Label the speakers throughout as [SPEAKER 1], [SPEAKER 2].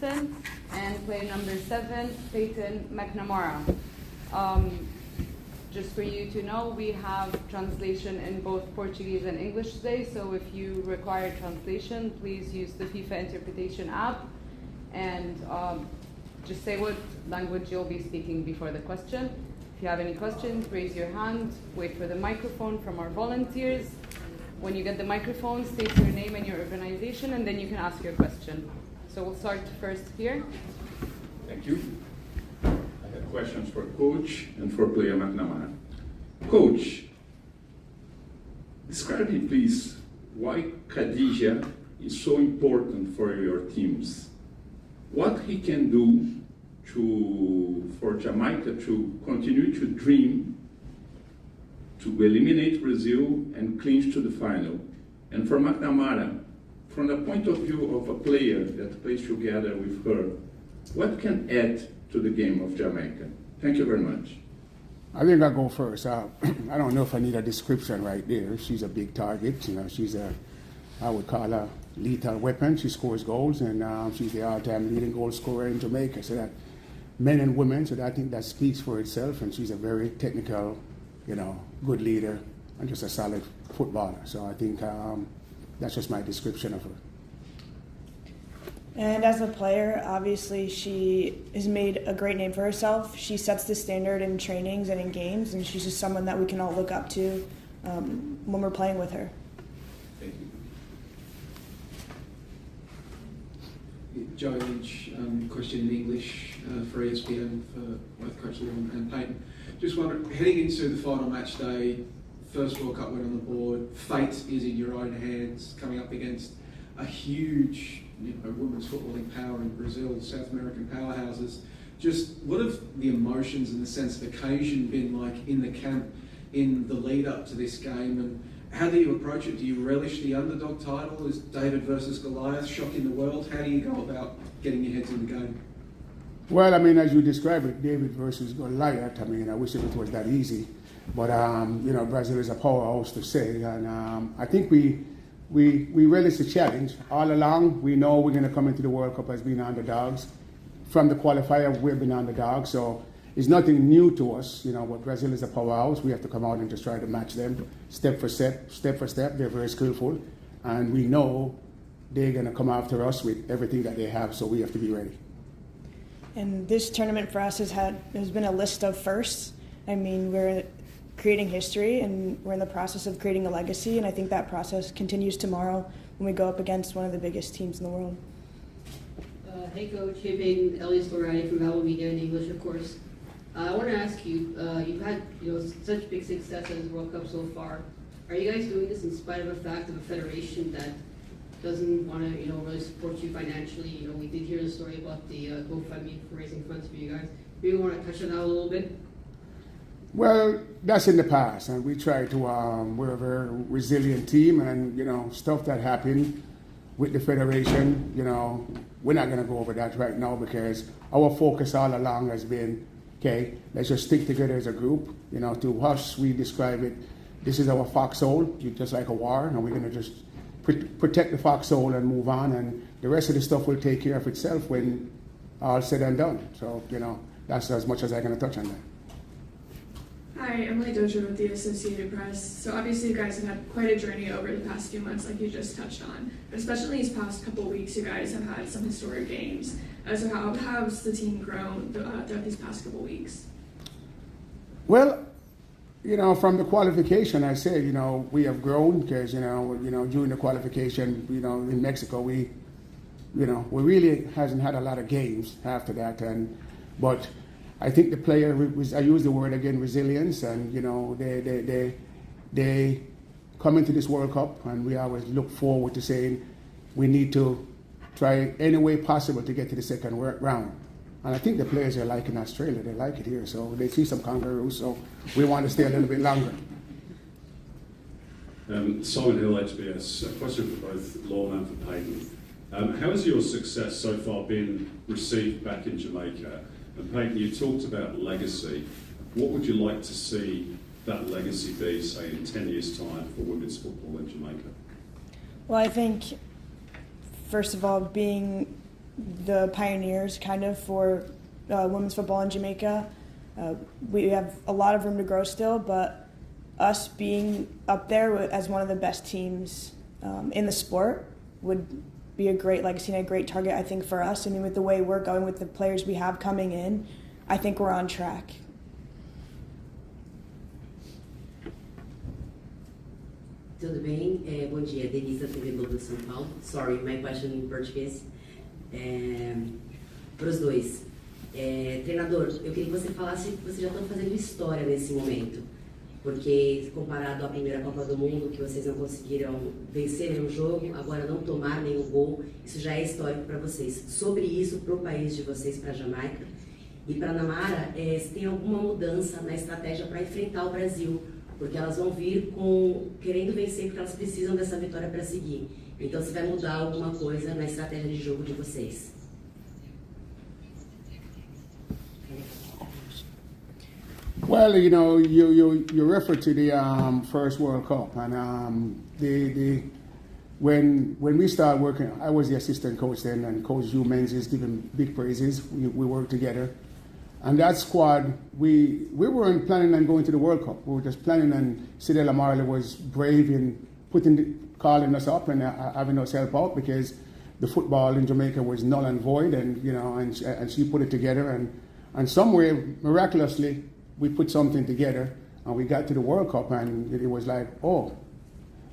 [SPEAKER 1] Johnson, and player number 7, Peyton McNamara. Just for you to know, we have translation in both Portuguese and English today, so if you require translation, please use the FIFA interpretation app and just say what language you'll be speaking before the question. If you have any questions, raise your hand, wait for the microphone from our volunteers. When you get the microphone, state your name and your organization, and then you can ask your question. So we'll start first here.
[SPEAKER 2] Thank you. I have questions for Coach and for player McNamara. Coach, describe me please why Khadija is so important for your teams. What he can do for Jamaica to continue to dream, to eliminate Brazil and clinch to the final. And for McNamara, from the point of view of a player that plays together with her, what can add to the game of Jamaica? Thank you very much.
[SPEAKER 3] I think I'll go first. I don't know if I need a description right there. She's a big target. You know, she's I would call her lethal weapon. She scores goals, and she's the all-time leading goal scorer in Jamaica. So that men and women, so I think that speaks for itself. And she's a very technical, good leader and just a solid footballer. So I think that's just my description of her.
[SPEAKER 4] And as a player, obviously she has made a great name for herself. She sets the standard in trainings and in games, and she's just someone that we can all look up to when we're playing with her.
[SPEAKER 2] Thank you.
[SPEAKER 5] Joe Lynch, question in English for ESPN for both Coach Law and Peyton. Just wondering, heading into the final match day, first World Cup win on the board, fate is in your own hands, coming up against a huge women's footballing power in Brazil, South American powerhouses. Just what have the emotions and the sense of occasion been like in the camp in the lead up to this game, and how do you approach it? Do you relish the underdog title? Is David versus Goliath shocking the world? How do you go about getting your heads in the game?
[SPEAKER 3] Well, I mean, as you described it, David versus Goliath, I mean, I wish it was that easy. But, Brazil is a powerhouse to say. And I think we relish the challenge. All along, we know we're going to come into the World Cup as being underdogs. From the qualifier, we've been underdogs. So it's nothing new to us. But Brazil is a powerhouse. We have to come out and just try to match them step for step. They're very skillful. And we know they're going to come after us with everything that they have. So we have to be ready.
[SPEAKER 4] And this tournament for us has been a list of firsts. I mean, we're creating history, and we're in the process of creating a legacy, and I think that process continues tomorrow when we go up against one of the biggest teams in the world.
[SPEAKER 6] Hey Coach, hey Peyton, Elias Lorani from Apple Media in English, of course. I want to ask you, you've had such big success at this World Cup so far. Are you guys doing this in spite of the fact of a federation that doesn't want to really support you financially? We did hear the story about the GoFundMe for raising funds for you guys. Maybe you want to touch on that a little bit?
[SPEAKER 3] Well, that's in the past, and we try to, we're a very resilient team, and, stuff that happened with the federation, we're not going to go over that right now because our focus all along has been, okay, let's just stick together as a group. To us, we describe it, this is our foxhole, just like a war, and we're going to just protect the foxhole and move on, and the rest of the stuff will take care of itself when all said and done. So, that's as much as I'm going to touch on that.
[SPEAKER 7] Hi, Emily Dozier with the Associated Press. So obviously you guys have had quite a journey over the past few months like you just touched on. But especially these past couple of weeks, you guys have had some historic games. So how has the team grown throughout these past couple of weeks?
[SPEAKER 3] Well, from the qualification, I say, we have grown because, during the qualification, in Mexico, we really hasn't had a lot of games after that. But I think the player I use the word again, resilience, and they come into this World Cup, and we always look forward to saying we need to try any way possible to get to the second round. And I think the players are liking Australia. They like it here, so they see some kangaroos. So we want to stay a little bit longer.
[SPEAKER 8] Simon Hill, HBS. A question for both Lorna and for Peyton. How has your success so far been received back in Jamaica? And Peyton, you talked about legacy. What would you like to see that legacy be, say, in 10 years' time for women's football in Jamaica?
[SPEAKER 4] Well, I think, first of all, being the pioneers kind of for women's football in Jamaica. We have a lot of room to grow still, but us being up there as one of the best teams in the sport would be a great legacy and a great target, I think, for us. I mean, with the way we're going, with the players we have coming in, I think we're on track.
[SPEAKER 9] Tudo bem? Bom dia, Denise da TV Globo de São Paulo. Sorry, my question in português. Para os dois. Treinador, eu queria que você falasse que vocês já estão fazendo história nesse momento. Porque, comparado à primeira Copa do Mundo, que vocês não conseguiram vencer nenhum jogo, agora não tomar nenhum gol, isso já é histórico para vocês. Sobre isso, para o país de vocês, para a Jamaica. E para a Namara, se tem alguma mudança na estratégia para enfrentar o Brasil, porque elas vão vir querendo vencer, porque elas precisam dessa vitória para seguir. Então, se vai mudar alguma coisa na estratégia de jogo de vocês.
[SPEAKER 3] Well, you know, you refer to the first World Cup, and when we started working, I was the assistant coach then, and Coach Hugh Menzies giving big praises. We worked together, and that squad, we weren't planning on going to the World Cup. We were just planning on. Cedella Marley was brave in calling us up and having us help out, because the football in Jamaica was null and void, and you know, and she put it together, and somewhere miraculously, we put something together, and we got to the World Cup, and it was like, oh,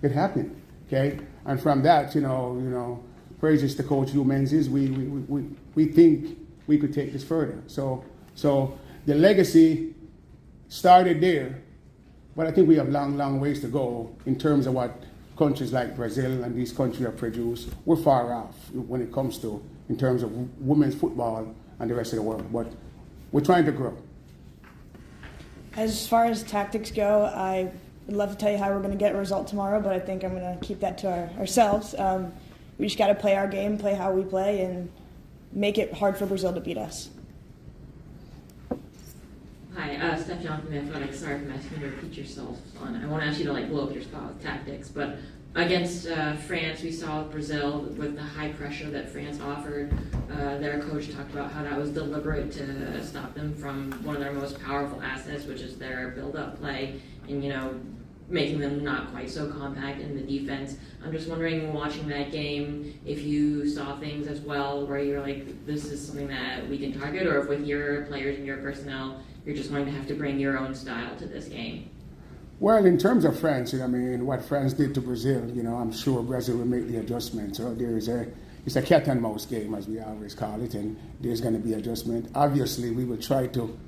[SPEAKER 3] it happened, okay? And from that, you know, praises to Coach Hugh Menzies, we think we could take this further. So the legacy started there, but I think we have long ways to go in terms of what countries like Brazil and these countries have produced. We're far off when it comes to, in terms of women's football and the rest of the world, but we're trying to grow.
[SPEAKER 4] As far as tactics go, I would love to tell you how we're going to get a result tomorrow, but I think I'm going to keep that to ourselves. We just got to play our game, play how we play, and make it hard for Brazil to beat us.
[SPEAKER 10] Hi, Steph John from Athletics. Sorry for asking you to repeat yourself. I won't ask you to blow up your spot with tactics, but against France, we saw Brazil with the high pressure that France offered. Their coach talked about how that was deliberate to stop them from one of their most powerful assets, which is their build-up play, and making them not quite so compact in the defense. I'm just wondering, watching that game, if you saw things as well where you're like, this is something that we can target, or if with your players and your personnel, you're just going to have to bring your own style to this game.
[SPEAKER 3] Well, in terms of France, I mean, what France did to Brazil, I'm sure Brazil will make the adjustments. So it's a cat and mouse game, as we always call it, and there's going to be adjustment. Obviously, we will try to,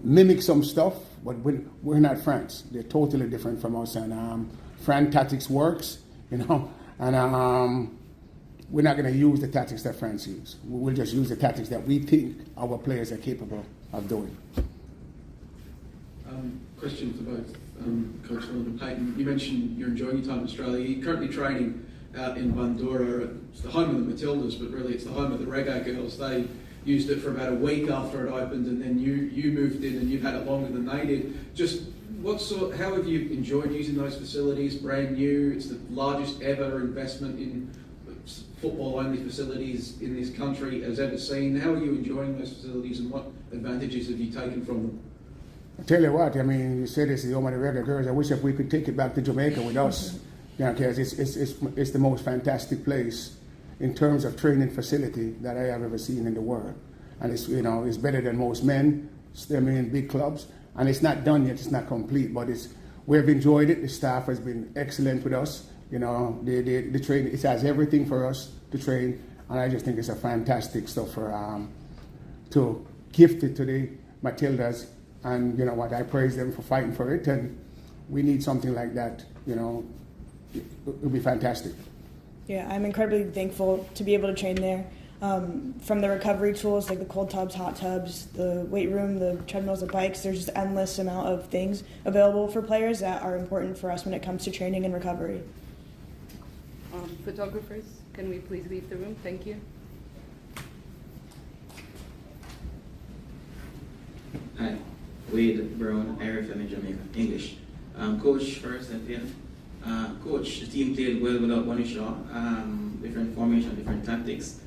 [SPEAKER 3] mimic some stuff, but we're not France. They're totally different from us, and France tactics works, and we're not going to use the tactics that France use. We'll just use the tactics that we think our players are capable of doing.
[SPEAKER 5] Question for both Coach Holland and Peyton. You mentioned you're enjoying your time in Australia. You're currently training out in Bundoora. It's the home of the Matildas, but really it's the home of the Reggae Girls. They used it for about a week after it opened, and then you moved in and you've had it longer than they did. Just how have you enjoyed using those facilities? Brand new. It's the largest ever investment in football-only facilities in this country has ever seen. How are you enjoying those facilities, and what advantages have you taken from them?
[SPEAKER 3] I tell you what, I mean, you said it's the home of the Reggae Girls. I wish if we could take it back to Jamaica with us, because it's the most fantastic place in terms of training facility that I have ever seen in the world. And it's better than most men. I mean, big clubs, and it's not done yet. It's not complete, but we've enjoyed it. The staff has been excellent with us. The training, it has everything for us to train, and I just think it's a fantastic stuff to gift it to the Matildas. And you know what, I praise them for fighting for it, and we need something like that. It would be fantastic.
[SPEAKER 4] Yeah, I'm incredibly thankful to be able to train there. From the recovery tools like the cold tubs, hot tubs, the weight room, the treadmills, the bikes, there's just endless amount of things available for players that are important for us when it comes to training and recovery.
[SPEAKER 1] Photographers, can we please leave the room? Thank you.
[SPEAKER 11] Hi, Wade Brown, RFM in Jamaica, English. Coach first, and then Coach, the team played well without Bonnie Shaw. Different formation, different tactics.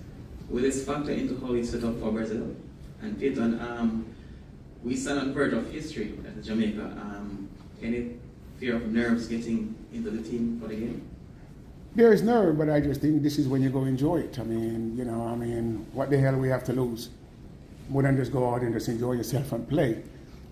[SPEAKER 11] will this factor into how it's set up for Brazil? And Peyton, we stand on the verge of history at Jamaica. Any fear of nerves getting into the team for the game?
[SPEAKER 3] There is nerve, but I just think this is when you go enjoy it. I mean, what the hell we have to lose? More than just go out and just enjoy yourself and play.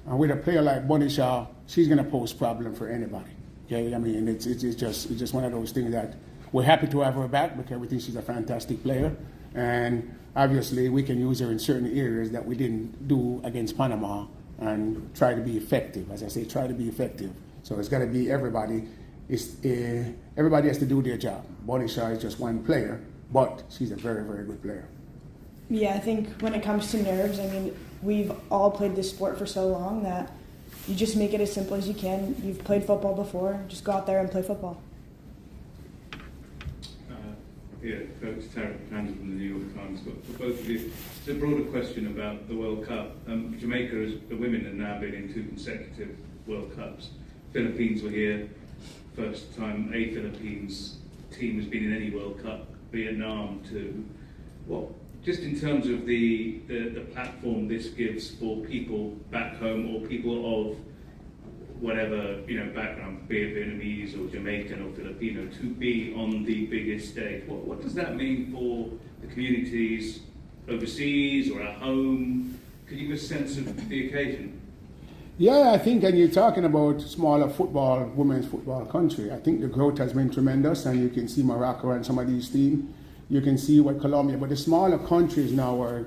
[SPEAKER 3] And with a player like Bunny Shaw, she's going to pose problem for anybody. Okay, I mean, it's just one of those things that we're happy to have her back because we think she's a fantastic player. And obviously, we can use her in certain areas that we didn't do against Panama and try to be effective. As I say, try to be effective. So it's got to be everybody. Everybody has to do their job. Bunny Shaw is just one player, but she's a very, very good player.
[SPEAKER 4] Yeah, I think when it comes to nerves, I mean, we've all played this sport for so long that you just make it as simple as you can. You've played football before, just go out there and play football.
[SPEAKER 12] Coach Tarek Hands from the New York Times. But for both of you, it's a broader question about the World Cup. Jamaica, the women have now been in 2 consecutive World Cups. Philippines were here, first time a Philippines team has been in any World Cup. Vietnam too. Just in terms of the platform this gives for people back home or people of whatever background, be it Vietnamese or Jamaican or Filipino, to be on the biggest stage. What does that mean for the communities overseas or at home? Could you give a sense of the occasion?
[SPEAKER 3] Yeah, I think, and you're talking about smaller football, women's football country. I think the growth has been tremendous, and you can see Morocco and some of these teams. You can see what Colombia, but the smaller countries now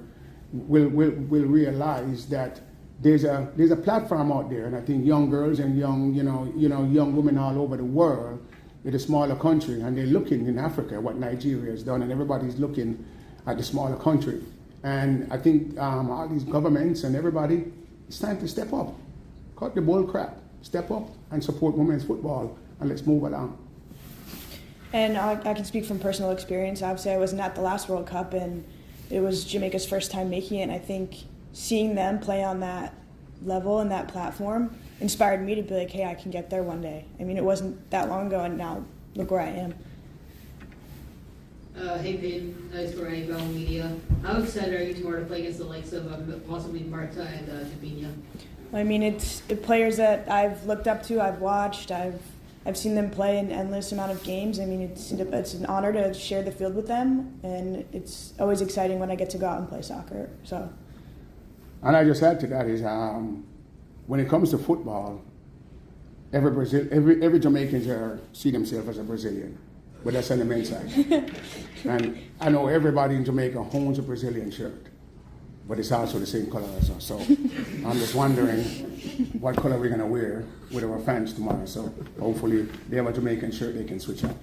[SPEAKER 3] will realize that there's a platform out there, and I think young girls and young women all over the world with a smaller country, and they're looking in Africa what Nigeria has done, and everybody's looking at the smaller country. And I think all these governments and everybody, it's time to step up, cut the bull crap, step up and support women's football, and let's move along.
[SPEAKER 4] And I can speak from personal experience. Obviously, I wasn't at the last World Cup, and it was Jamaica's first time making it. And I think seeing them play on that level and that platform inspired me to be like, hey, I can get there one day. I mean, it wasn't that long ago, and now look where I am.
[SPEAKER 6] Hey, Peyton. Nice for Bell Media. How excited are you tomorrow to play against the likes of possibly Marta and Jabinha?
[SPEAKER 4] I mean, it's players that I've looked up to, I've watched, I've seen them play an endless amount of games. I mean, it's an honor to share the field with them, and it's always exciting when I get to go out and play soccer. So.
[SPEAKER 3] And I just add to that is when it comes to football, every Jamaican see themselves as a Brazilian, but that's on the men's side. And I know everybody in Jamaica owns a Brazilian shirt, but it's also the same color as us. So I'm just wondering what color we're going to wear with our fans tomorrow. So hopefully they have a Jamaican shirt they can switch out.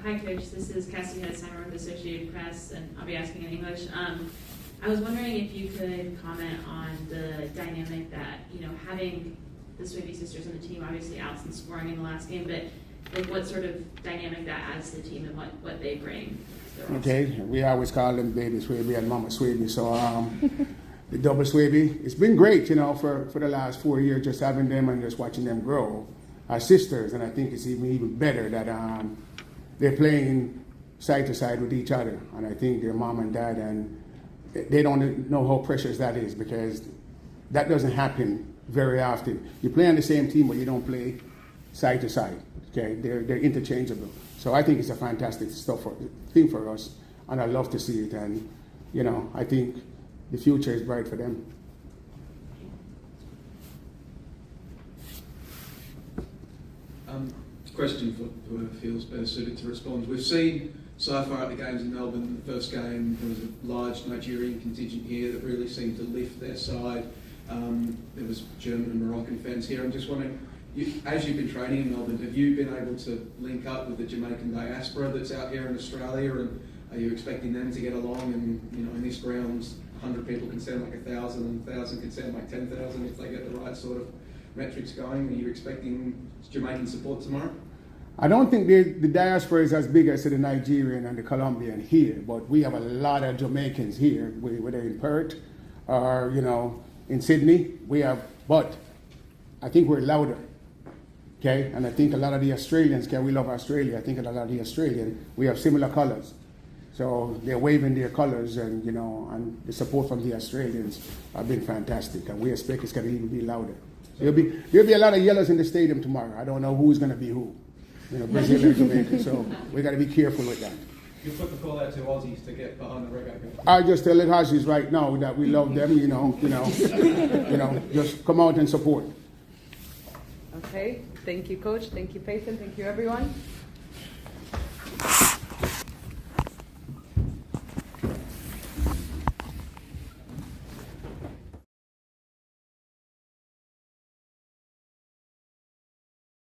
[SPEAKER 13] Hi, Coach. This is Cassie Hedesheimer with the Associated Press, and I'll be asking in English. I was wondering if you could comment on the dynamic that, having the Swaby sisters on the team, obviously Allison scoring in the last game, but like what sort of dynamic that adds to the team and what they bring.
[SPEAKER 3] Okay, we always call them Baby Swaby and Mama Swaby. So the double Swaby, it's been great, for the last 4 years, just having them and just watching them grow as sisters. And I think it's even better that they're playing side to side with each other. And I think their mom and dad, and they don't know how precious that is, because that doesn't happen very often. You play on the same team, but you don't play side to side. Okay, they're interchangeable. So I think it's a fantastic thing for us, and I love to see it. And I think the future is bright for them.
[SPEAKER 5] Question for whoever feels better suited to respond. We've seen so far at the games in Melbourne, the first game, there was a large Nigerian contingent here that really seemed to lift their side. There was German and Moroccan fans here. I'm just wondering, as you've been training in Melbourne, have you been able to link up with the Jamaican diaspora that's out here in Australia, and are you expecting them to get along? And in this ground, 100 people can sound like 1,000, and 1,000 can sound like 10,000 if they get the right sort of metrics going. Are you expecting Jamaican support tomorrow?
[SPEAKER 3] I don't think the diaspora is as big as the Nigerian and the Colombian here, but we have a lot of Jamaicans here, whether in Perth or in Sydney. But I think we're louder. Okay, and I think a lot of the Australians, we love Australia. I think a lot of the Australians, we have similar colors. So they're waving their colors, and and the support from the Australians have been fantastic, and we expect it's going to even be louder. There'll be a lot of yellows in the stadium tomorrow. I don't know who's going to be who, Brazil and Jamaica. So we got to be careful with that.
[SPEAKER 14] You put the call out to Aussies to get behind the reggae.
[SPEAKER 3] I just tell the Aussies right now that we love them. Just come out and support.
[SPEAKER 1] Okay, thank you, Coach. Thank you, Peyton. Thank you, everyone.